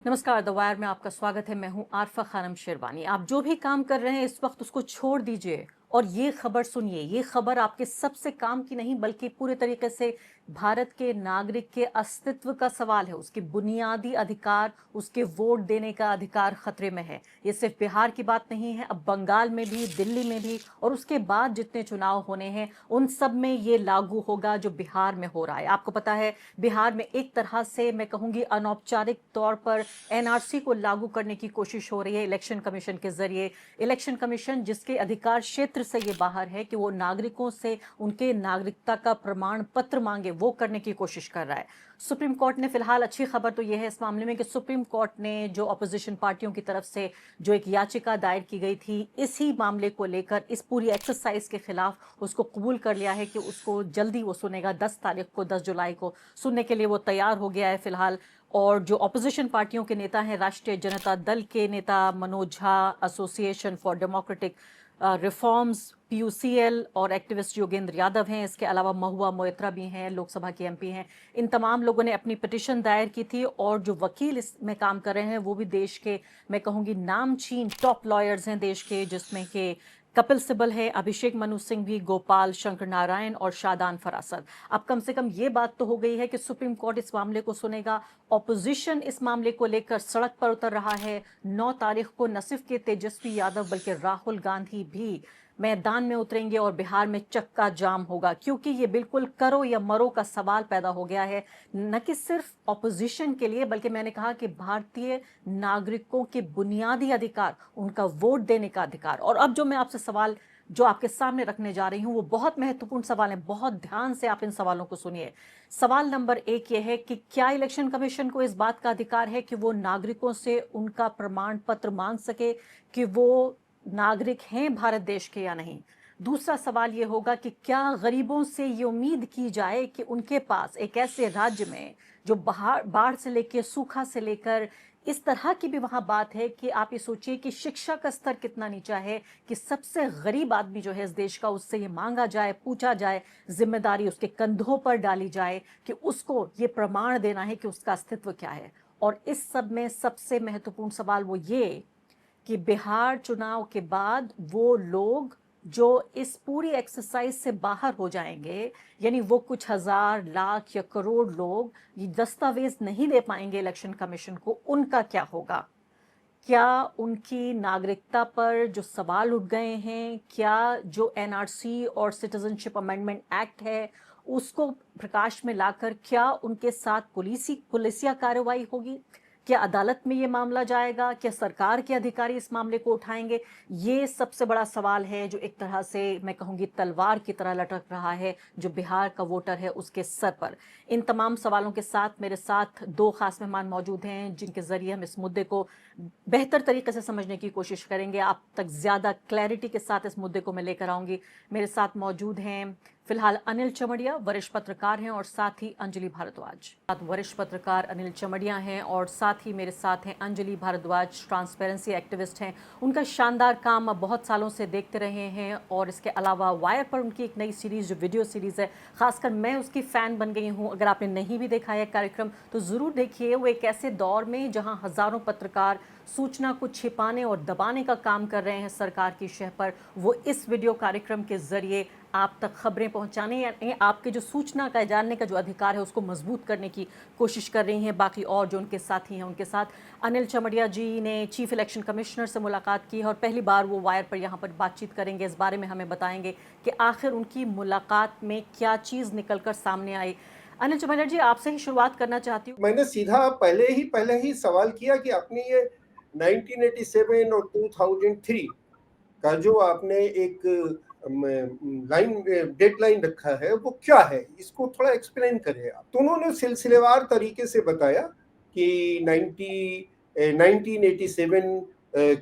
नमस्कार, the wire में आपका स्वागत है। मैं हूं आरफा खानम शेरवानी। आप जो भी काम कर रहे हैं इस वक्त उसको छोड़ दीजिए और ये खबर सुनिए। ये खबर आपके सबसे काम की नहीं बल्कि पूरे तरीके से भारत के नागरिक के अस्तित्व का सवाल है। उसके बुनियादी अधिकार, उसके वोट देने का अधिकार खतरे में है। ये सिर्फ बिहार की बात नहीं है, अब बंगाल में भी, दिल्ली में भी और उसके बाद जितने चुनाव होने हैं उन सब में ये लागू होगा जो बिहार में हो रहा है। आपको पता है बिहार में एक तरह से मैं कहूंगी अनौपचारिक तौर पर एनआरसी को लागू करने की कोशिश हो रही है इलेक्शन कमीशन के जरिए। इलेक्शन कमीशन जिसके अधिकार क्षेत्र से ये बाहर है कि वो नागरिकों से उनके नागरिकता का प्रमाण पत्र मांगे, वो करने की कोशिश कर रहा है। सुप्रीम कोर्ट ने फिलहाल, अच्छी खबर तो यह है इस मामले में कि सुप्रीम कोर्ट ने जो अपोजिशन पार्टियों की तरफ से जो एक याचिका दायर की गई थी इसी मामले को लेकर, इस पूरी एक्सरसाइज के खिलाफ, उसको कबूल कर लिया है कि उसको जल्दी वो सुनेगा। 10 तारीख को, 10 जुलाई को सुनने के लिए वो तैयार हो गया है फिलहाल। और जो ऑपोजिशन पार्टियों के नेता हैं, राष्ट्रीय जनता दल के नेता Manoj Jha, association for democratic reforms PUCL और एक्टिविस्ट योगेंद्र यादव हैं। इसके अलावा महुआ मोइत्रा भी हैं, लोकसभा के एमपी हैं। इन तमाम लोगों ने अपनी पिटीशन दायर की थी और जो वकील इसमें काम कर रहे हैं वो भी देश के, मैं कहूंगी, नामचीन टॉप लॉयर्स हैं देश के, जिसमें के कपिल सिब्बल है, अभिषेक मनु सिंघवी, गोपाल शंकर नारायण और शादान फरासत। अब कम से कम ये बात तो हो गई है कि सुप्रीम कोर्ट इस मामले को सुनेगा। ऑपोजिशन इस मामले को लेकर सड़क पर उतर रहा है। 9 तारीख को न सिर्फ के तेजस्वी यादव बल्कि राहुल गांधी भी मैदान में उतरेंगे और बिहार में चक्का जाम होगा, क्योंकि ये बिल्कुल करो या मरो का सवाल पैदा हो गया है, न कि सिर्फ ऑपोजिशन के लिए बल्कि मैंने कहा कि भारतीय नागरिकों के बुनियादी अधिकार, उनका वोट देने का अधिकार। और अब जो मैं आपसे सवाल जो आपके सामने रखने जा रही हूं वो बहुत महत्वपूर्ण सवाल है। बहुत ध्यान से आप इन सवालों को सुनिए। सवाल नंबर 1 ये है कि क्या इलेक्शन कमीशन को इस बात का अधिकार है कि वो नागरिकों से उनका प्रमाण पत्र मांग सके कि वो नागरिक हैं भारत देश के या नहीं। दूसरा सवाल ये होगा कि क्या गरीबों से ये उम्मीद की जाए कि उनके पास एक ऐसे राज्य में जो बाढ़ से लेकर, सूखा से लेकर, इस तरह की भी वहां बात है कि आप ये सोचिए कि शिक्षा का स्तर कितना नीचा है कि सबसे गरीब आदमी जो है इस देश का, उससे ये मांगा जाए, पूछा जाए, जिम्मेदारी उसके कंधों पर डाली जाए कि उसको ये प्रमाण देना है कि उसका अस्तित्व क्या है। और इस सब में सबसे महत्वपूर्ण सवाल वो ये कि बिहार चुनाव के बाद वो लोग जो इस पूरी एक्सरसाइज से बाहर हो जाएंगे, यानी वो कुछ हजार, लाख या करोड़ लोग ये दस्तावेज नहीं दे पाएंगे इलेक्शन कमीशन को, उनका क्या होगा? क्या उनकी नागरिकता पर जो सवाल उठ गए हैं, क्या जो एनआरसी और सिटीजनशिप अमेंडमेंट एक्ट है उसको प्रकाश में लाकर क्या उनके साथ पुलिसिया कार्रवाई होगी? क्या अदालत में ये मामला जाएगा? क्या सरकार के अधिकारी इस मामले को उठाएंगे? ये सबसे बड़ा सवाल है जो एक तरह से मैं कहूंगी तलवार की तरह लटक रहा है जो बिहार का वोटर है उसके सर पर। इन तमाम सवालों के साथ मेरे साथ 2 खास मेहमान मौजूद हैं जिनके जरिए हम इस मुद्दे को बेहतर तरीके से समझने की कोशिश करेंगे। आप तक ज्यादा क्लैरिटी के साथ इस मुद्दे को मैं लेकर आऊंगी। मेरे साथ मौजूद हैं फिलहाल अनिल चमड़िया, वरिष्ठ पत्रकार हैं, और साथ ही अंजलि भारद्वाज। वरिष्ठ पत्रकार अनिल चमड़िया हैं और साथ ही मेरे साथ हैं अंजलि भारद्वाज, ट्रांसपेरेंसी एक्टिविस्ट हैं। उनका शानदार काम अब बहुत सालों से देखते रहे हैं और इसके अलावा वायर पर उनकी एक नई सीरीज जो वीडियो सीरीज है, खासकर मैं उसकी फैन बन गई हूं। अगर आपने नहीं भी देखा है कार्यक्रम तो जरूर देखिए। वो एक ऐसे दौर में जहां हजारों पत्रकार सूचना को छिपाने और दबाने का काम कर रहे हैं सरकार की शह पर, वो इस वीडियो कार्यक्रम के जरिए आप तक खबरें पहुंचाने या आपके जो सूचना का जानने का जो अधिकार है उसको मजबूत करने की कोशिश कर रही हैं। बाकी और जो उनके साथी हैं उनके साथ। अनिल चमड़िया जी ने चीफ इलेक्शन कमिश्नर से मुलाकात की है और पहली बार वो वायर पर यहाँ पर बातचीत करेंगे। इस बारे में हमें बताएंगे कि आखिर उनकी मुलाकात में क्या चीज़ निकलकर सामने आई। अनिल चमड़िया जी, आपसे ही शुरुआत करना चाहती हूँ। मैंने सीधा पहले ही सवाल किया कि आपने ये 1987 और 2003 का जो आपने एक डेडलाइन रखा है वो क्या है, इसको थोड़ा एक्सप्लेन करें आप। तो उन्होंने सिलसिलेवार तरीके से बताया कि 1987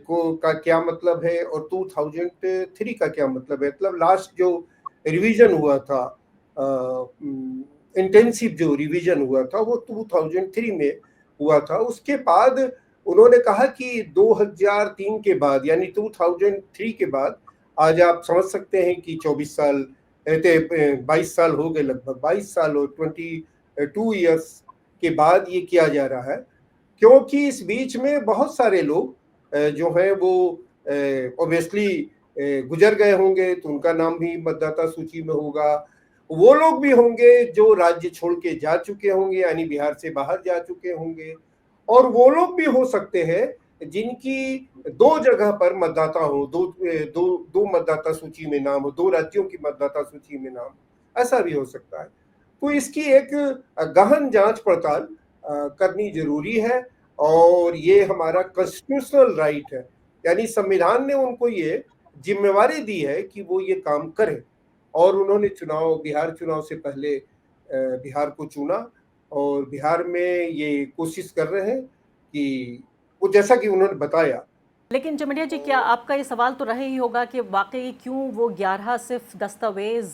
को का क्या मतलब है और 2003 का क्या मतलब है। मतलब लास्ट जो रिवीजन हुआ था, इंटेंसिव जो रिवीजन हुआ था वो 2003 में हुआ था। उसके बाद उन्होंने कहा कि 2003 के बाद यानी 2003 के बाद आज आप समझ सकते हैं कि 24 साल 22 साल हो गए, लगभग 22 साल और 22 ईयर्स के बाद ये किया जा रहा है। क्योंकि इस बीच में बहुत सारे लोग जो हैं वो ऑब्वियसली गुजर गए होंगे, तो उनका नाम भी मतदाता सूची में होगा। वो लोग भी होंगे जो राज्य छोड़ के जा चुके होंगे, यानी बिहार से बाहर जा चुके होंगे, और वो लोग भी हो सकते हैं जिनकी दो जगह पर मतदाता हो, दो मतदाता सूची में नाम हो, दो राज्यों की मतदाता सूची में नाम, ऐसा भी हो सकता है। तो इसकी एक गहन जांच पड़ताल करनी जरूरी है, और ये हमारा कॉन्स्टिट्यूशनल राइट है, यानी संविधान ने उनको ये जिम्मेवारी दी है कि वो ये काम करें। और उन्होंने बिहार चुनाव से पहले बिहार को चुना, और बिहार में ये कोशिश कर रहे हैं कि वो, जैसा कि उन्होंने बताया। लेकिन जमड़िया जी, क्या आपका ये सवाल तो रहा ही होगा कि वाकई क्यों वो 11 सिर्फ दस्तावेज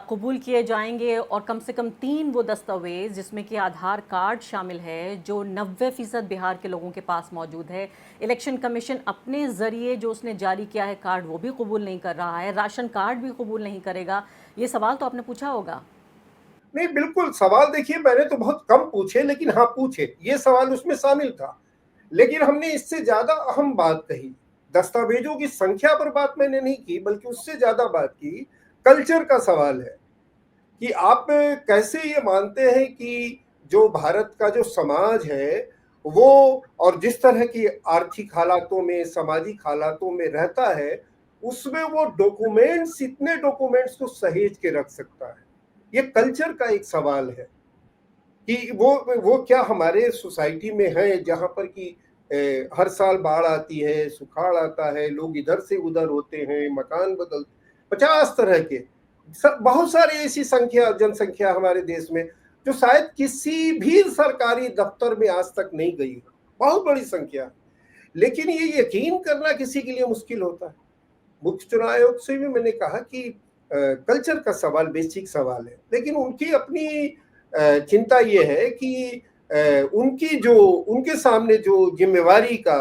कबूल किए जाएंगे, और कम से कम 3 वो दस्तावेज जिसमें कि आधार कार्ड शामिल है, जो 90% बिहार के लोगों के पास मौजूद है। इलेक्शन कमीशन अपने ज़रिए जो उसने जारी किया है कार्ड, वो भी कबूल नहीं कर रहा है, राशन कार्ड भी कबूल नहीं करेगा। ये सवाल तो आपने पूछा होगा। नहीं, बिल्कुल सवाल देखिए, मैंने तो बहुत कम पूछे, लेकिन हाँ पूछे, ये सवाल उसमें शामिल था। लेकिन हमने इससे ज्यादा अहम बात कही, दस्तावेजों की संख्या पर बात मैंने नहीं की, बल्कि उससे ज्यादा बात की कल्चर का सवाल है कि आप कैसे ये मानते हैं कि जो भारत का जो समाज है वो, और जिस तरह की आर्थिक हालातों में, सामाजिक हालातों में रहता है, उसमें वो डॉक्यूमेंट्स, इतने डॉक्यूमेंट्स को सहेज के रख सकता है। ये कल्चर का एक सवाल है कि वो क्या हमारे सोसाइटी में है जहां पर कि हर साल बाढ़ आती है, सुखाड़ आता है, लोग इधर से उधर होते हैं, मकान बदल, 50 तरह के, बहुत सारी ऐसी जनसंख्या हमारे देश में जो शायद किसी भी सरकारी दफ्तर में आज तक नहीं गई हो, बहुत बड़ी संख्या। लेकिन ये यकीन करना किसी के लिए मुश्किल होता है। मुख्य चुनाव आयोग से भी मैंने कहा कि कल्चर का सवाल बेसिक सवाल है, लेकिन उनकी अपनी चिंता ये है कि उनके सामने जो जिम्मेवारी का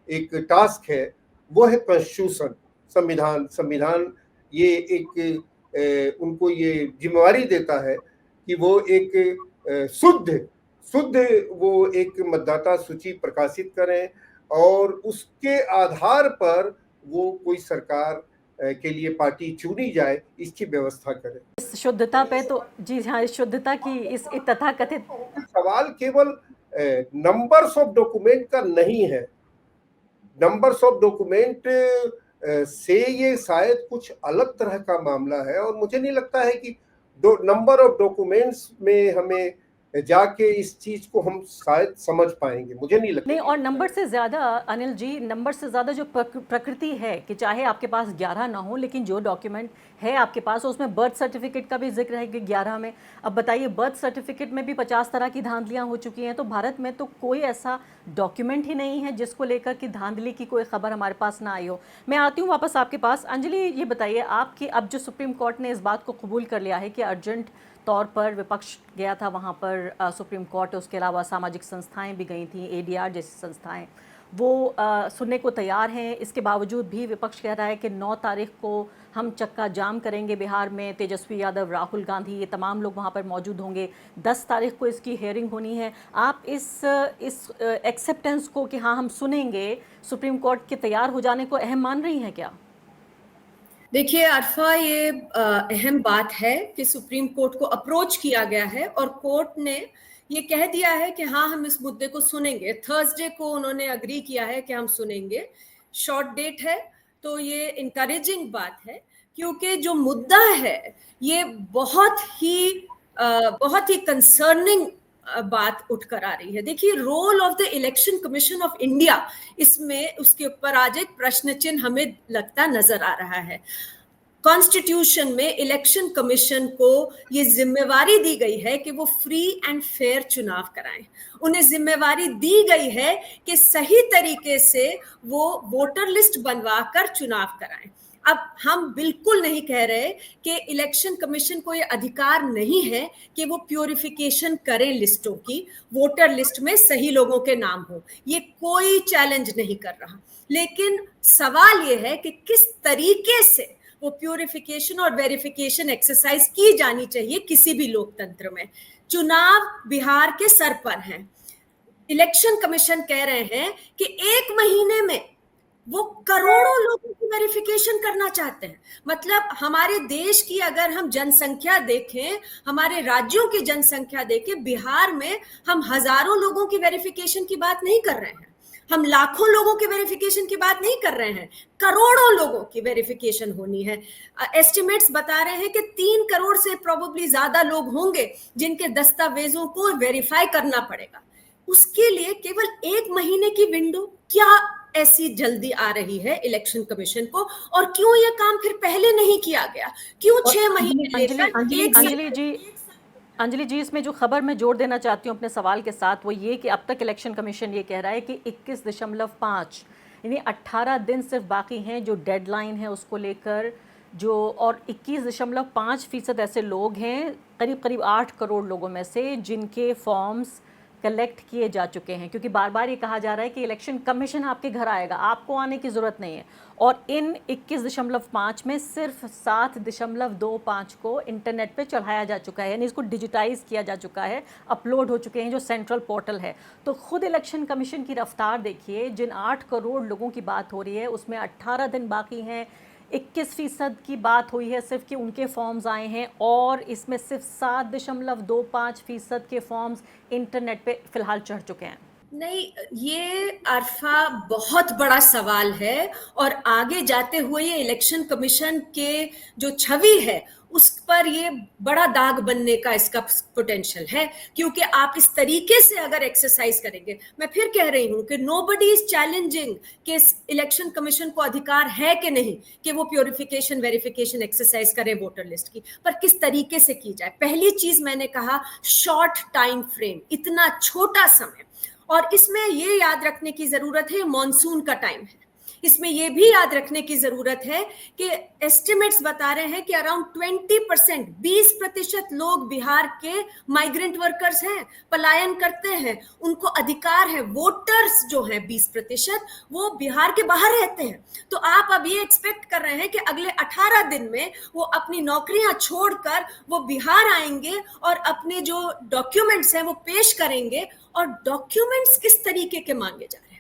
एक टास्क है वो है कॉन्स्टिट्यूशन, संविधान ये एक उनको ये जिम्मेवारी देता है कि वो एक शुद्ध वो एक मतदाता सूची प्रकाशित करें, और उसके आधार पर वो कोई सरकार के लिए पार्टी चुनी जाए, इसकी व्यवस्था करें। इस शुद्धता पे तो जी हाँ, इस शुद्धता की इस तथाकथित सवाल केवल नंबर्स ऑफ डॉक्यूमेंट का नहीं है। नंबर्स ऑफ डॉक्यूमेंट से ये शायद कुछ अलग तरह का मामला है, और मुझे नहीं लगता है कि नंबर ऑफ डॉक्यूमेंट्स में हमें जाके इस चीज को हम शायद समझ पाएंगे, मुझे नहीं लगता। नहीं, और नंबर से ज़्यादा अनिल जी, नंबर से ज़्यादा जो प्रकृति है कि चाहे आपके पास 11 ना हो, लेकिन जो डॉक्यूमेंट है आपके पास, उसमें बर्थ सर्टिफिकेट का भी जिक्र है कि 11 में। अब बताइए, बर्थ सर्टिफिकेट में भी 50 तरह की धांधलियां हो चुकी हैं। तो भारत में तो कोई ऐसा डॉक्यूमेंट ही नहीं है जिसको लेकर कि धांधली की कोई खबर हमारे पास ना आई हो। मैं आती हूँ वापस आपके पास। अंजलि, ये बताइए आपकी, अब जो सुप्रीम कोर्ट ने इस बात को कबूल कर लिया है कि अर्जेंट तौर पर विपक्ष गया था वहाँ पर सुप्रीम कोर्ट, उसके अलावा सामाजिक संस्थाएं भी गई थी, एडीआर जैसी संस्थाएं, वो सुनने को तैयार हैं। इसके बावजूद भी विपक्ष कह रहा है कि 9 तारीख को हम चक्का जाम करेंगे बिहार में। तेजस्वी यादव, राहुल गांधी, ये तमाम लोग वहाँ पर मौजूद होंगे। 10 तारीख को इसकी हेयरिंग होनी है। आप इस एक्सेप्टेंस को कि हाँ हम सुनेंगे, सुप्रीम कोर्ट के तैयार हो जाने को अहम मान रही हैं क्या? देखिए अरफा, ये अहम बात है कि सुप्रीम कोर्ट को अप्रोच किया गया है और कोर्ट ने ये कह दिया है कि हाँ हम इस मुद्दे को सुनेंगे। थर्सडे को उन्होंने अग्री किया है कि हम सुनेंगे। शॉर्ट डेट है, तो ये इनकरेजिंग बात है, क्योंकि जो मुद्दा है ये बहुत ही कंसर्निंग बात उठकर आ रही है। देखिए, role of the election commission of India, इसमें उसके ऊपर आज एक प्रश्न चिन्ह हमें लगता नजर आ रहा है। कॉन्स्टिट्यूशन में इलेक्शन कमीशन को ये जिम्मेवारी दी गई है कि वो फ्री एंड फेयर चुनाव कराएं। उन्हें जिम्मेवारी दी गई है कि सही तरीके से वो वोटर लिस्ट बनवाकर चुनाव कराएं। अब हम बिल्कुल नहीं कह रहे कि इलेक्शन कमीशन को ये अधिकार नहीं है कि वो प्यूरिफिकेशन करें लिस्टों की, वोटर लिस्ट में सही लोगों के नाम हो, ये कोई चैलेंज नहीं कर रहा। लेकिन सवाल ये है कि किस तरीके से वो प्यूरिफिकेशन और वेरिफिकेशन एक्सरसाइज की जानी चाहिए किसी भी लोकतंत्र में। चुनाव बिहार के सर पर हैं। इलेक्शन कमीशन कह रहे हैं कि 1 महीने में वो करोड़ों लोगों की वेरिफिकेशन करना चाहते हैं। मतलब हमारे देश की अगर हम जनसंख्या देखें, हमारे राज्यों की जनसंख्या देखें, बिहार में हम हजारों लोगों की वेरिफिकेशन की बात नहीं कर रहे हैं, हम लाखों लोगों की वेरिफिकेशन की बात नहीं कर रहे हैं, करोड़ों लोगों की वेरिफिकेशन होनी है। एस्टिमेट्स बता रहे हैं कि 3 करोड़ से प्रोबेबली ज्यादा लोग होंगे जिनके दस्तावेजों को वेरीफाई करना पड़ेगा। उसके लिए केवल 1 महीने की विंडो, क्या ऐसी जल्दी आ रही है इलेक्शन कमीशन को? और क्यों ये काम फिर पहले नहीं किया गया? क्यों 6 महीने लेकर अंजलि जी, इसमें जो खबर मैं जोड़ देना चाहती हूँ अपने सवाल के साथ वो ये कि अब तक इलेक्शन कमीशन ये कह रहा है कि 21.5 यानी 18 दिन सिर्फ बाकी हैं जो डेडलाइन है उसको लेकर, जो और 21.5% ऐसे लोग हैं करीब करीब 8 करोड़ लोगों में से जिनके फॉर्म्स कलेक्ट किए जा चुके हैं। क्योंकि बार बार ये कहा जा रहा है कि इलेक्शन कमीशन आपके घर आएगा, आपको आने की ज़रूरत नहीं है। और इन 21.5 में सिर्फ 7.25 को इंटरनेट पे चढ़ाया जा चुका है, यानी इसको डिजिटाइज किया जा चुका है, अपलोड हो चुके हैं जो सेंट्रल पोर्टल है। तो खुद इलेक्शन कमीशन की रफ्तार देखिए, जिन 8 करोड़ लोगों की बात हो रही है उसमें 18 दिन बाकी हैं, 21% की बात हुई है सिर्फ कि उनके फॉर्म्स आए हैं, और इसमें सिर्फ 7.25% के फॉर्म्स इंटरनेट पे फिलहाल चढ़ चुके हैं। नहीं, ये आरफा बहुत बड़ा सवाल है, और आगे जाते हुए ये इलेक्शन कमीशन के जो छवि है उस पर ये बड़ा दाग बनने का इसका पोटेंशियल है। क्योंकि आप इस तरीके से अगर एक्सरसाइज करेंगे, मैं फिर कह रही हूं कि नोबडी इज चैलेंजिंग कि इलेक्शन कमीशन को अधिकार है कि नहीं कि वो प्योरिफिकेशन वेरिफिकेशन एक्सरसाइज करे वोटर लिस्ट की, पर किस तरीके से की जाए। पहली चीज मैंने कहा, शॉर्ट टाइम फ्रेम, इतना छोटा समय। और इसमें ये याद रखने की जरूरत है, मॉनसून का टाइम है। इसमें यह भी याद रखने की जरूरत है कि एस्टिमेट्स बता रहे हैं कि अराउंड 20%, 20% लोग बिहार के माइग्रेंट वर्कर्स हैं, पलायन करते हैं, उनको अधिकार है। वोटर्स जो हैं 20% वो बिहार के बाहर रहते हैं। तो आप अब ये एक्सपेक्ट कर रहे हैं कि अगले 18 दिन में वो अपनी नौकरियां छोड़कर वो बिहार आएंगे और अपने जो डॉक्यूमेंट्स हैं वो पेश करेंगे। और डॉक्यूमेंट्स किस तरीके के मांगे जा रहे हैं?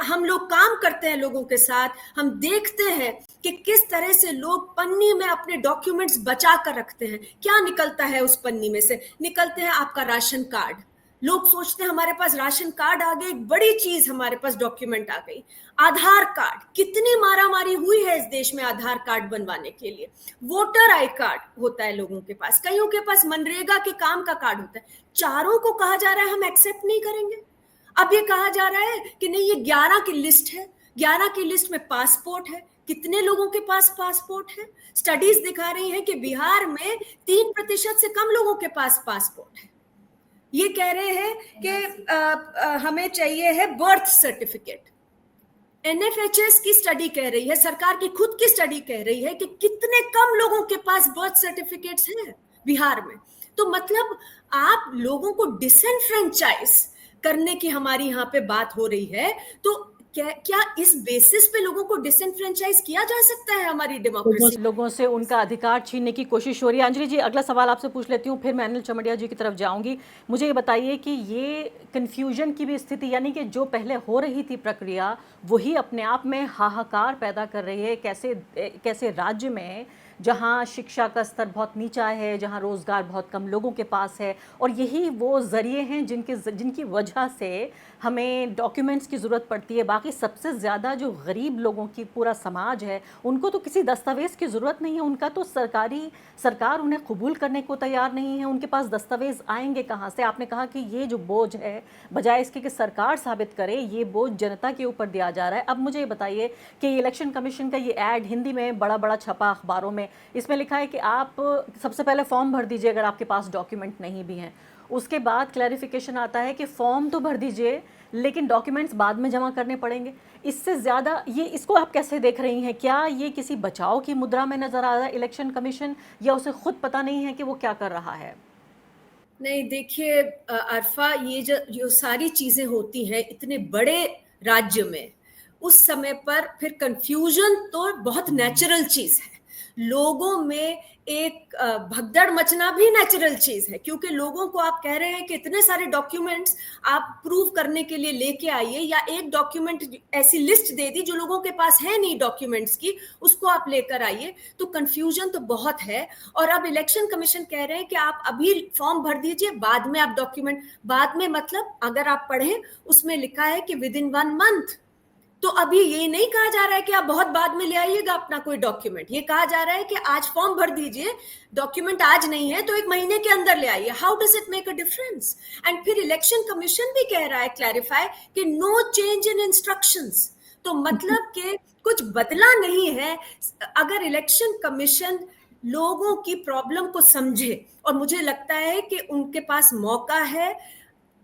हम लोग काम करते हैं लोगों के साथ, हम देखते हैं कि किस तरह से लोग पन्नी में अपने डॉक्यूमेंट्स बचा कर रखते हैं। क्या निकलता है उस पन्नी में से? निकलते हैं आपका राशन कार्ड। लोग सोचते हैं हमारे पास राशन कार्ड आ गया, एक बड़ी चीज हमारे पास डॉक्यूमेंट आ गई। आधार कार्ड, कितनी मारामारी हुई है इस देश में आधार कार्ड बनवाने के लिए। वोटर आई कार्ड होता है लोगों के पास, कईयों के पास मनरेगा के काम का कार्ड होता है। चारों को कहा जा रहा है हम एक्सेप्ट नहीं करेंगे। अब ये कहा जा रहा है कि नहीं, ये 11 की लिस्ट है, 11 की लिस्ट में पासपोर्ट है। कितने लोगों के पास पासपोर्ट है? स्टडीज दिखा रही हैं कि बिहार में 3% से कम लोगों के पास पासपोर्ट है। ये कह रहे हैं कि हमें चाहिए है बर्थ सर्टिफिकेट। एनएफएचएस की स्टडी कह रही है, सरकार की खुद की स्टडी कह रही है कि कितने कम लोगों के पास बर्थ सर्टिफिकेट्स हैं बिहार में। तो मतलब आप लोगों को डिसएनफ्रेंचाइज करने की हमारी यहाँ पे बात हो रही है। तो क्या इस बेसिस पे लोगों को डिसएनफ्रेंचाइज किया जा सकता है? हमारी डेमोक्रेसी लोगों से उनका अधिकार छीनने की कोशिश हो रही है। अंजलि जी, अगला सवाल आपसे पूछ लेती हूँ, फिर मैं अनिल चमड़िया जी की तरफ जाऊंगी। मुझे ये बताइए कि ये कन्फ्यूजन की भी स्थिति, यानी कि जो पहले हो रही थी प्रक्रिया, वही अपने आप में हाहाकार पैदा कर रही है। कैसे राज्य में जहाँ शिक्षा का स्तर बहुत नीचा है, जहाँ रोज़गार बहुत कम लोगों के पास है, और यही वो ज़रिए हैं जिनकी वजह से हमें डॉक्यूमेंट्स की ज़रूरत पड़ती है। बाकी सबसे ज़्यादा जो गरीब लोगों की पूरा समाज है, उनको तो किसी दस्तावेज़ की ज़रूरत नहीं है। उनका तो सरकार उन्हें कबूल करने को तैयार नहीं है। उनके पास दस्तावेज़ आएंगे कहाँ से? आपने कहा कि ये जो बोझ है, बजाय इसके कि सरकार साबित करे, ये बोझ जनता के ऊपर दिया जा रहा है। अब मुझे ये बताइए कि इलेक्शन कमीशन का ये ऐड हिंदी में बड़ा बड़ा छपा अखबारों में, इसमें लिखा है कि आप सबसे पहले फॉर्म भर दीजिए अगर आपके पास डॉक्यूमेंट नहीं भी हैं। उसके बाद क्लैरिफिकेशन आता है कि फॉर्म तो भर दीजिए लेकिन डॉक्यूमेंट्स बाद में जमा करने पड़ेंगे। इससे ज़्यादा इसको आप कैसे देख रही हैं? क्या ये किसी बचाव की मुद्रा में नज़र आ रहा है इलेक्शन कमीशन, या उसे खुद पता नहीं है कि वो क्या कर रहा है? नहीं, देखिए अरफा, ये जो सारी चीजें होती हैं इतने बड़े राज्य में, उस समय पर फिर कंफ्यूजन तो बहुत नेचुरल चीज है। लोगों में एक भगदड़ मचना भी नेचुरल चीज है, क्योंकि लोगों को आप कह रहे हैं कि इतने सारे डॉक्यूमेंट्स आप प्रूव करने के लिए लेके आइए, या एक डॉक्यूमेंट ऐसी लिस्ट दे दी जो लोगों के पास है नहीं डॉक्यूमेंट्स की, उसको आप लेकर आइए, तो कंफ्यूजन तो बहुत है। और अब इलेक्शन कमीशन कह रहे हैं कि आप अभी फॉर्म भर दीजिए, बाद में आप डॉक्यूमेंट, बाद में मतलब अगर आप पढ़ें उसमें लिखा है कि विद इन 1 मंथ। तो अभी ये नहीं कहा जा रहा है कि आप बहुत बाद में ले आइएगा अपना कोई डॉक्यूमेंट, ये कहा जा रहा है कि आज फॉर्म भर दीजिए, डॉक्यूमेंट आज नहीं है तो 1 महीने के अंदर ले आइए। How does it make a difference? And फिर इलेक्शन कमीशन भी कह रहा है क्लैरिफाई कि नो चेंज इन इंस्ट्रक्शंस, तो मतलब कि कुछ बदला नहीं है। अगर इलेक्शन कमीशन लोगों की प्रॉब्लम को समझे, और मुझे लगता है कि उनके पास मौका है,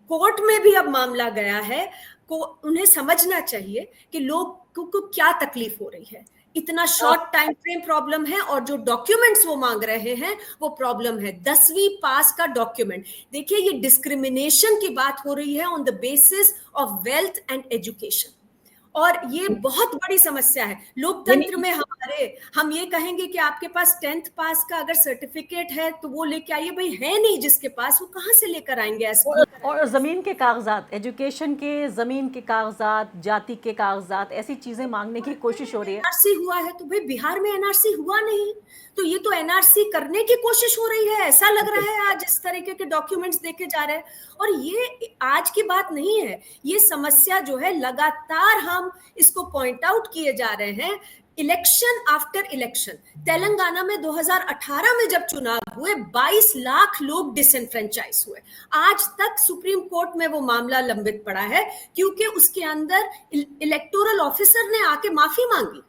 कोर्ट में भी अब मामला गया है, को उन्हें समझना चाहिए कि लोग को क्या तकलीफ हो रही है। इतना शॉर्ट टाइम फ्रेम प्रॉब्लम है, और जो डॉक्यूमेंट्स वो मांग रहे हैं वो प्रॉब्लम है। 10वीं पास का डॉक्यूमेंट, देखिए ये डिस्क्रिमिनेशन की बात हो रही है on the basis of wealth and education, और ये बहुत बड़ी समस्या है लोकतंत्र में हमारे। हम ये कहेंगे कि आपके पास 10th पास का अगर सर्टिफिकेट है तो वो लेके आइए, भाई है नहीं जिसके पास, वो कहाँ से लेकर आएंगे ऐसे? और ज़मीन के कागजात, एजुकेशन के, ज़मीन के कागजात, जाति के कागजात, ऐसी चीज़ें मांगने की कोशिश हो रही है। एनआरसी हुआ है तो भाई बिहार में एनआरसी हुआ नहीं, तो ये तो एनआरसी करने की कोशिश हो रही है, ऐसा लग रहा है आज इस तरीके के डॉक्यूमेंट्स देखे जा रहे हैं। और ये आज की बात नहीं है, ये समस्या जो है लगातार हम इसको पॉइंट आउट किए जा रहे हैं इलेक्शन आफ्टर इलेक्शन। तेलंगाना में 2018 में जब चुनाव हुए 22 लाख लोग डिसएनफ्रेंचाइज हुए। आज तक सुप्रीम कोर्ट में वो मामला लंबित पड़ा है, क्योंकि उसके अंदर इलेक्टोरल ऑफिसर ने आके माफी मांगी।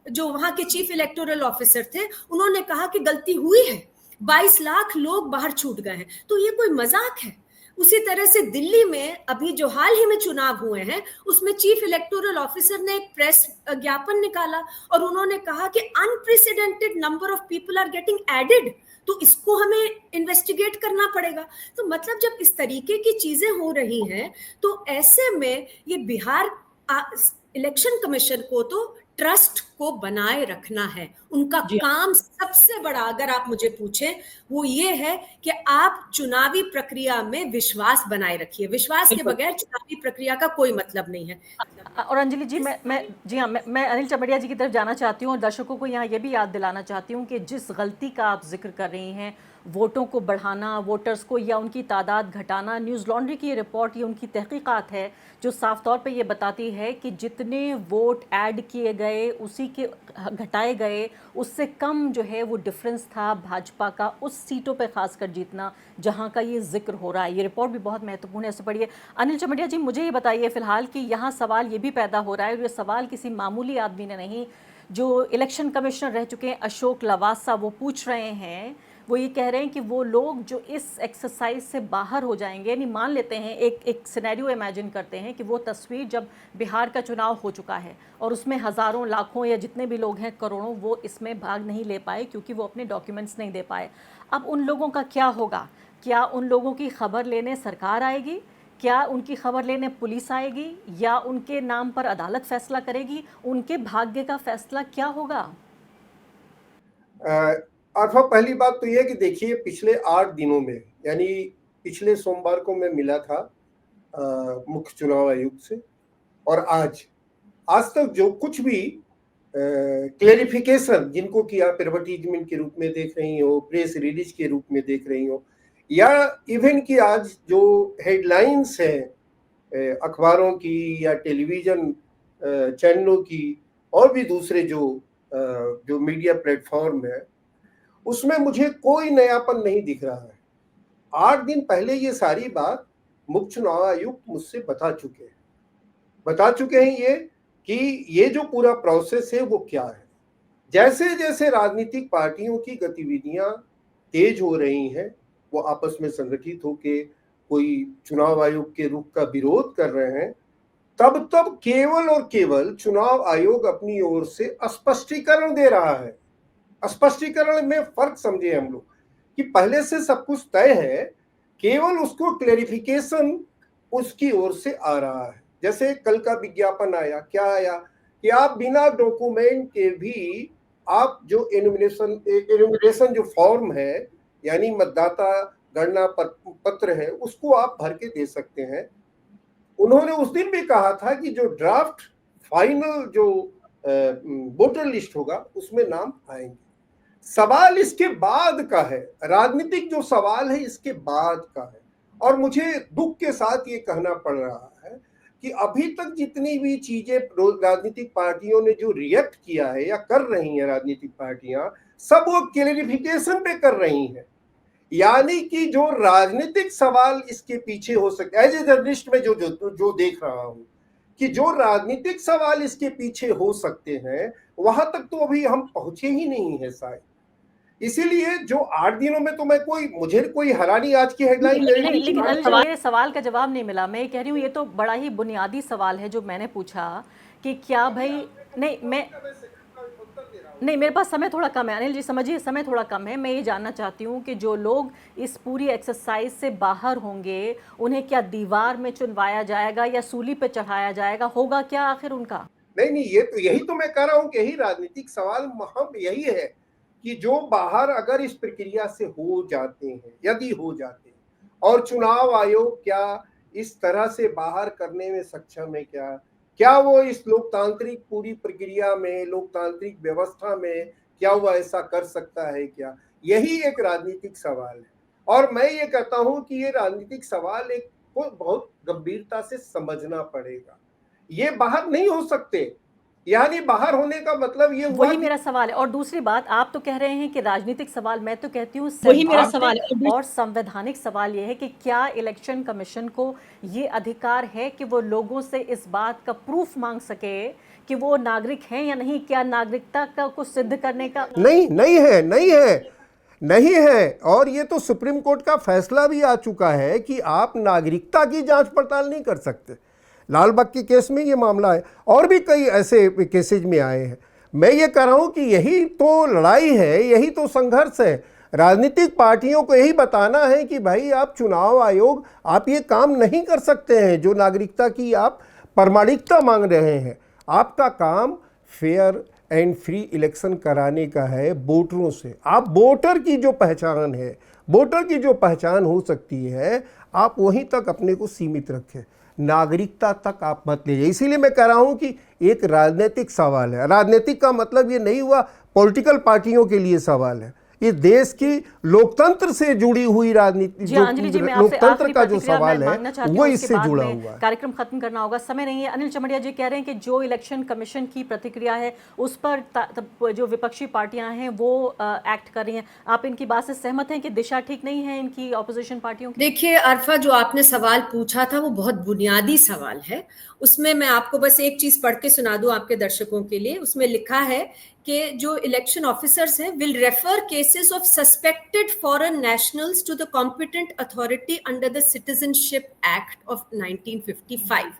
जो वहां के चीफ इलेक्टोरल ऑफिसर थे, उन्होंने कहा कि गलती हुई है, 22 लाख लोग बाहर छूट गए हैं। तो ये कोई मजाक है? उसी तरह से दिल्ली में अभी जो हाल ही में चुनाव हुए हैं, उसमें चीफ इलेक्टोरल ऑफिसर ने एक प्रेस ज्ञापन निकाला और उन्होंने कहा कि unprecedented number of people are getting added, तो इसको हमें इन्वेस्टिगेट करना पड़ेगा। तो मतलब जब इस तरीके की चीजें हो रही हैं, तो ऐसे में ये बिहार इलेक्शन कमीशन को तो ट्रस्ट को बनाए रखना है। उनका काम सबसे बड़ा, अगर आप मुझे पूछें, वो ये है कि आप चुनावी प्रक्रिया में विश्वास बनाए रखिए। विश्वास के बगैर चुनावी प्रक्रिया का कोई मतलब नहीं है। और अंजलि जी, मैं अनिल चमड़िया जी की तरफ जाना चाहती हूँ और दर्शकों को यहाँ ये भी याद दिलाना चाहती हूँ कि जिस गलती का आप जिक्र कर रही हैं, वोटों को बढ़ाना, वोटर्स को या उनकी तादाद घटाना, न्यूज़ लॉन्ड्री की ये रिपोर्ट, ये उनकी तहकीकात है जो साफ तौर पे ये बताती है कि जितने वोट ऐड किए गए, उसी के घटाए गए, उससे कम जो है वो डिफरेंस था भाजपा का उस सीटों पे खासकर जीतना जहां का ये जिक्र हो रहा है। ये रिपोर्ट भी बहुत महत्वपूर्ण है, इसे पढ़िए। अनिल चमड़िया जी, मुझे ये बताइए फिलहाल कि यहाँ सवाल ये भी पैदा हो रहा है, और ये सवाल किसी मामूली आदमी ने नहीं, जो इलेक्शन कमिश्नर रह चुके हैं अशोक लवासा, वो पूछ रहे हैं। वो ये कह रहे हैं कि वो लोग जो इस एक्सरसाइज से बाहर हो जाएंगे, यानी मान लेते हैं, एक सिनेरियो इमेजिन करते हैं कि वो तस्वीर जब बिहार का चुनाव हो चुका है और उसमें हज़ारों, लाखों या जितने भी लोग हैं, करोड़ों, वो इसमें भाग नहीं ले पाए क्योंकि वो अपने डॉक्यूमेंट्स नहीं दे पाए। अब उन लोगों का क्या होगा? क्या उन लोगों की खबर लेने सरकार आएगी? क्या उनकी खबर लेने पुलिस आएगी? या उनके नाम पर अदालत फैसला करेगी? उनके भाग्य का फैसला क्या होगा? आरफा, पहली बात तो यह कि देखिए, पिछले 8 दिनों में, यानी पिछले सोमवार को मैं मिला था मुख्य चुनाव आयुक्त से, और आज तक जो कुछ भी क्लेरिफिकेशन जिनको कि आप एडवर्टीजमेंट के रूप में देख रही हो, प्रेस रिलीज के रूप में देख रही हो, या इवन कि आज जो हेडलाइंस हैं अखबारों की या टेलीविजन चैनलों की और भी दूसरे जो मीडिया प्लेटफॉर्म है, उसमें मुझे कोई नयापन नहीं दिख रहा है। 8 दिन पहले ये सारी बात मुख्य चुनाव आयुक्त मुझसे बता चुके हैं ये कि ये जो पूरा प्रोसेस है वो क्या है। जैसे जैसे राजनीतिक पार्टियों की गतिविधियां तेज हो रही हैं, वो आपस में संगठित होके कोई चुनाव आयोग के रुख का विरोध कर रहे हैं, तब केवल और केवल चुनाव आयोग अपनी ओर से स्पष्टीकरण दे रहा है। स्पष्टीकरण में फर्क समझे हम लोग कि पहले से सब कुछ तय है, केवल उसको क्लेरिफिकेशन उसकी ओर से आ रहा है। जैसे कल का विज्ञापन आया, क्या आया कि आप बिना डॉक्यूमेंट के भी आप जो एनुमरेशन जो फॉर्म है, यानी मतदाता गणना पत्र है, उसको आप भर के दे सकते हैं। उन्होंने उस दिन भी कहा था कि जो ड्राफ्ट फाइनल जो वोटर लिस्ट होगा उसमें नाम आएंगे। सवाल इसके बाद का है, राजनीतिक जो सवाल है इसके बाद का है। और मुझे दुख के साथ ये कहना पड़ रहा है कि अभी तक जितनी भी चीजें राजनीतिक पार्टियों ने जो रिएक्ट किया है या कर रही हैं राजनीतिक पार्टियां, सब वो क्लेरिफिकेशन पे कर रही हैं। यानी कि जो राजनीतिक सवाल इसके पीछे हो सकते, एज ए जर्नलिस्ट में जो देख रहा हूं कि जो राजनीतिक सवाल इसके पीछे हो सकते हैं, वहां तक तो अभी हम पहुंचे ही नहीं है शायद। इसीलिए जो 8 दिनों में तो मुझे कोई हैरानी आज की हेडलाइन लेकिन अनिल जी, मेरे सवाल का जवाब नहीं मिला। मैं कह रही हूँ ये तो बड़ा ही बुनियादी सवाल है जो मैंने पूछा कि क्या भाई, नहीं मेरे पास समय थोड़ा कम है अनिल जी, समझिए समय थोड़ा कम है। मैं ये जानना चाहती हूँ कि जो लोग इस पूरी एक्सरसाइज से बाहर होंगे, उन्हें क्या दीवार में चुनवाया जाएगा या सूली पे चढ़ाया जाएगा, होगा क्या आखिर उनका? नहीं, यही तो मैं कह रहा हूँ कि यही राजनीतिक सवाल हम यही है कि जो बाहर अगर इस प्रक्रिया से हो जाते हैं, यदि हो जाते हैं, और चुनाव आयोग क्या इस तरह से बाहर करने में सक्षम है, क्या वो इस लोकतांत्रिक पूरी प्रक्रिया में, लोकतांत्रिक व्यवस्था में क्या वो ऐसा कर सकता है क्या? यही एक राजनीतिक सवाल है। और मैं ये कहता हूं कि ये राजनीतिक सवाल एक को बहुत गंभीरता से समझना पड़ेगा। ये बाहर नहीं हो सकते, यानी बाहर होने का मतलब ये हुआ, वही मेरा सवाल है। और दूसरी बात, आप तो कह रहे हैं कि राजनीतिक सवाल, मैं तो कहती हूँ वही मेरा सवाल है। और संवैधानिक सवाल ये है कि क्या इलेक्शन कमीशन को ये अधिकार है कि वो लोगों से इस बात का प्रूफ मांग सके कि वो नागरिक हैं या नहीं? क्या नागरिकता का को सिद्ध करने का नहीं है। और ये तो सुप्रीम कोर्ट का फैसला भी आ चुका है कि आप नागरिकता की जांच पड़ताल नहीं कर सकते। लाल बाग के केस में ये मामला है, और भी कई ऐसे केसेज में आए हैं। मैं ये कह रहा हूँ कि यही तो लड़ाई है, यही तो संघर्ष है। राजनीतिक पार्टियों को यही बताना है कि भाई आप चुनाव आयोग, आप ये काम नहीं कर सकते हैं जो नागरिकता की आप प्रामाणिकता मांग रहे हैं। आपका काम फेयर एंड फ्री इलेक्शन कराने का है वोटरों से। आप वोटर की जो पहचान है, वोटर की जो पहचान हो सकती है, आप वहीं तक अपने को सीमित रखें, नागरिकता तक आप मत लीजिए। इसीलिए मैं कह रहा हूं कि एक राजनीतिक सवाल है। राजनीतिक का मतलब ये नहीं हुआ पॉलिटिकल पार्टियों के लिए सवाल है, ये देश की लोकतंत्र से जुड़ी हुई राजनीति, लोकतंत्र का जो सवाल है वो इससे जुड़ा हुआ है। कार्यक्रम खत्म करना होगा, समय नहीं है। अनिल चमड़िया जी कह रहे हैं कि जो इलेक्शन कमीशन की प्रतिक्रिया है उस पर जो विपक्षी पार्टियां हैं वो एक्ट कर रही हैं। आप इनकी बात से सहमत हैं कि दिशा ठीक नहीं है इनकी ऑपोजिशन पार्टियों की? देखिए अरफा, जो आपने सवाल पूछा था वो बहुत बुनियादी सवाल है। उसमें मैं आपको बस एक चीज पढ़ के सुना दूं आपके दर्शकों के लिए। उसमें लिखा है कि जो इलेक्शन ऑफिसर्स हैं will refer cases of suspected foreign nationals to the competent authority under the Citizenship Act of 1955।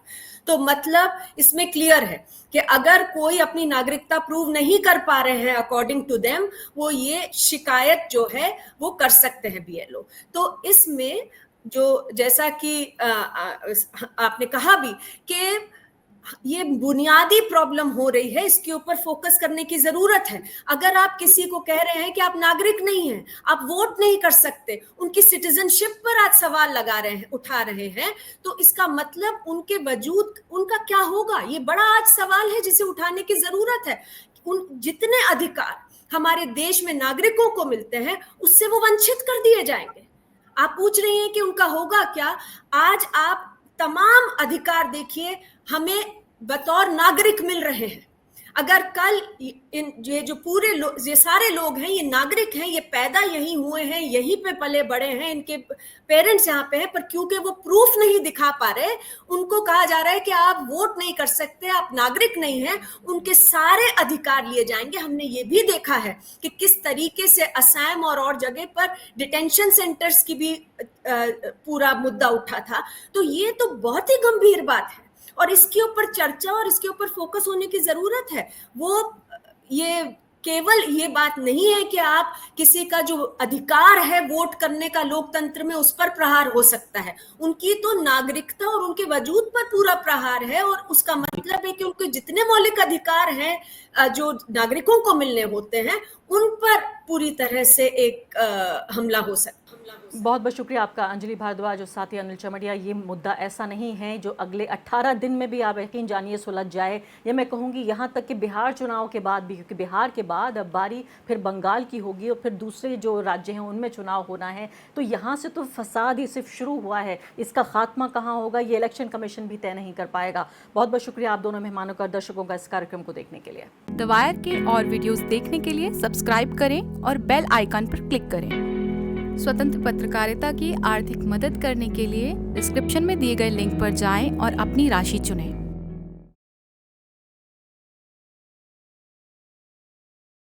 तो मतलब इसमें क्लियर है कि अगर कोई अपनी नागरिकता प्रूव नहीं कर पा रहे हैं अकॉर्डिंग टू देम, वो ये शिकायत जो है वो कर सकते हैं बीएलओ। तो इसमें जो जैसा कि आपने कहा भी कि ये बुनियादी प्रॉब्लम हो रही है, इसके ऊपर फोकस करने की जरूरत है। अगर आप किसी को कह रहे हैं कि आप नागरिक नहीं हैं, आप वोट नहीं कर सकते, उनकी सिटीजनशिप पर आज सवाल लगा रहे हैं, उठा रहे हैं, तो इसका मतलब उनके वजूद उनका क्या होगा? ये बड़ा आज सवाल है जिसे उठाने की जरूरत है। उन जितने अधिकार हमारे देश में नागरिकों को मिलते हैं उससे वो वंचित कर दिए जाएंगे। आप पूछ रही हैं कि उनका होगा क्या? आज आप तमाम अधिकार देखिए हमें बतौर नागरिक मिल रहे हैं। अगर कल ये जो पूरे ये सारे लोग हैं, ये नागरिक हैं, ये पैदा यहीं हुए हैं, यहीं पे पले बड़े हैं, इनके पेरेंट्स यहाँ पे हैं, पर क्योंकि वो प्रूफ नहीं दिखा पा रहे, उनको कहा जा रहा है कि आप वोट नहीं कर सकते, आप नागरिक नहीं हैं, उनके सारे अधिकार लिए जाएंगे। हमने ये भी देखा है कि किस तरीके से असम और जगह पर डिटेंशन सेंटर्स की भी पूरा मुद्दा उठा था। तो ये तो बहुत ही गंभीर बात है और इसके ऊपर चर्चा और इसके ऊपर फोकस होने की जरूरत है। वो ये केवल ये बात नहीं है कि आप किसी का जो अधिकार है वोट करने का लोकतंत्र में उस पर प्रहार हो सकता है, उनकी तो नागरिकता और उनके वजूद पर पूरा प्रहार है। और उसका मतलब है कि उनके जितने मौलिक अधिकार हैं जो नागरिकों को मिलने होते हैं उन पर पूरी तरह से एक हमला हो सकता है। बहुत बहुत शुक्रिया आपका अंजलि भारद्वाज और साथी अनिल चमड़िया। ये मुद्दा ऐसा नहीं है जो अगले 18 दिन में भी आप यकीन जानिए सुलझ जाए, या मैं कहूँगी यहाँ तक कि बिहार चुनाव के बाद भी, क्योंकि बिहार के बाद अब बारी फिर बंगाल की होगी और फिर दूसरे जो राज्य हैं उनमें चुनाव होना है। तो यहाँ से तो फसाद ही सिर्फ शुरू हुआ है, इसका खात्मा कहाँ होगा ये इलेक्शन कमीशन भी तय नहीं कर पाएगा। बहुत बहुत शुक्रिया आप दोनों मेहमानों का, दर्शकों का इस कार्यक्रम को देखने के लिए। द वायर के और वीडियोस देखने के लिए सब्सक्राइब करें और बेल आइकन पर क्लिक करें। स्वतंत्र पत्रकारिता की आर्थिक मदद करने के लिए डिस्क्रिप्शन में दिए गए लिंक पर जाएं और अपनी राशि चुनें।